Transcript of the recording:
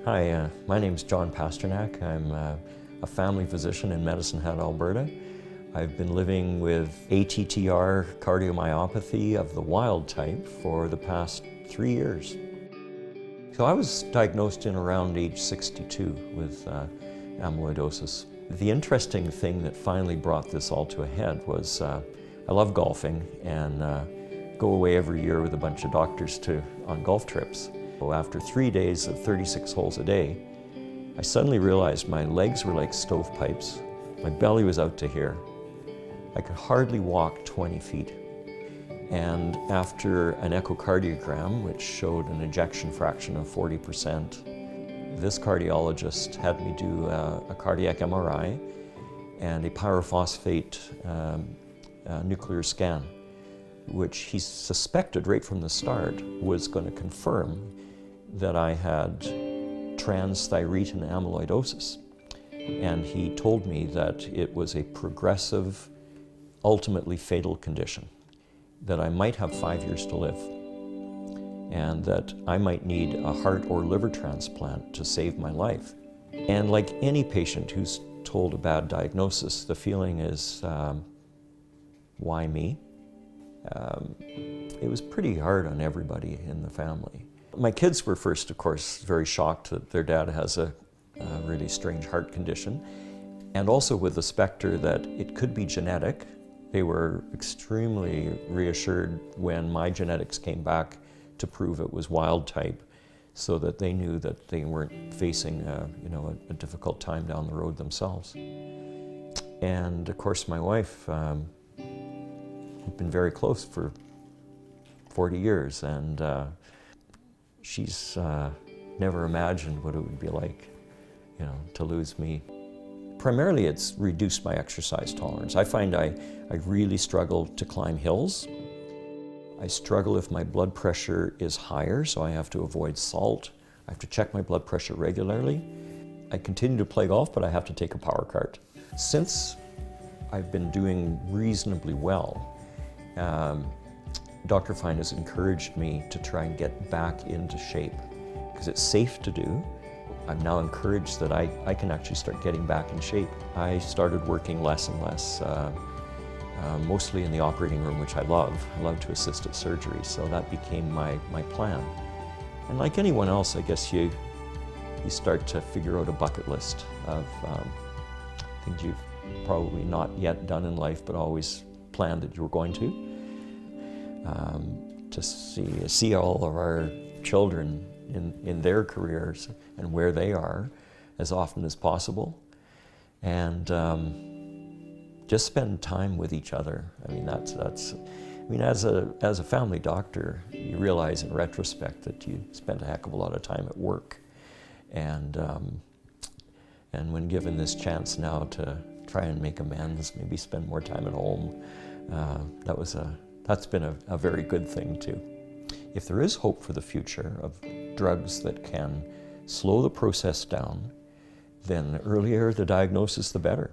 Hi, my name's John Pasternak. I'm a family physician in Medicine Hat, Alberta. I've been living with ATTR cardiomyopathy of the wild type for the past 3 years. So I was diagnosed in around age 62 with amyloidosis. The interesting thing that finally brought this all to a head was I love golfing and go away every year with a bunch of doctors on golf trips. After 3 days of 36 holes a day, I suddenly realized my legs were like stovepipes. My belly was out to here. I could hardly walk 20 feet. And after an echocardiogram, which showed an ejection fraction of 40%, this cardiologist had me do a cardiac MRI and a pyrophosphate nuclear scan, which he suspected right from the start was going to confirm that I had transthyretin amyloidosis. And he told me that it was a progressive, ultimately fatal condition, that I might have 5 years to live, and that I might need a heart or liver transplant to save my life. And like any patient who's told a bad diagnosis, the feeling is, why me? It was pretty hard on everybody in the family. My kids were first, of course, very shocked that their dad has a really strange heart condition, and also with the specter that it could be genetic. They were extremely reassured when my genetics came back to prove it was wild type, so that they knew that they weren't facing a difficult time down the road themselves. And of course, my wife, we've been very close for 40 years, and she's never imagined what it would be like, to lose me. Primarily, it's reduced my exercise tolerance. I find I really struggle to climb hills. I struggle if my blood pressure is higher, so I have to avoid salt. I have to check my blood pressure regularly. I continue to play golf, but I have to take a power cart. Since I've been doing reasonably well, Dr. Fine has encouraged me to try and get back into shape because it's safe to do. I'm now encouraged that I can actually start getting back in shape. I started working less and less, mostly in the operating room, which I love. I love to assist at surgery, so that became my plan. And like anyone else, I guess you start to figure out a bucket list of things you've probably not yet done in life, but always planned that you were going to see all of our children in their careers and where they are as often as possible, and just spend time with each other. I mean, as a family doctor, you realize in retrospect that you spent a heck of a lot of time at work, and when given this chance now to try and make amends, maybe spend more time at home, that's been a very good thing too. If there is hope for the future of drugs that can slow the process down, then the earlier the diagnosis, the better.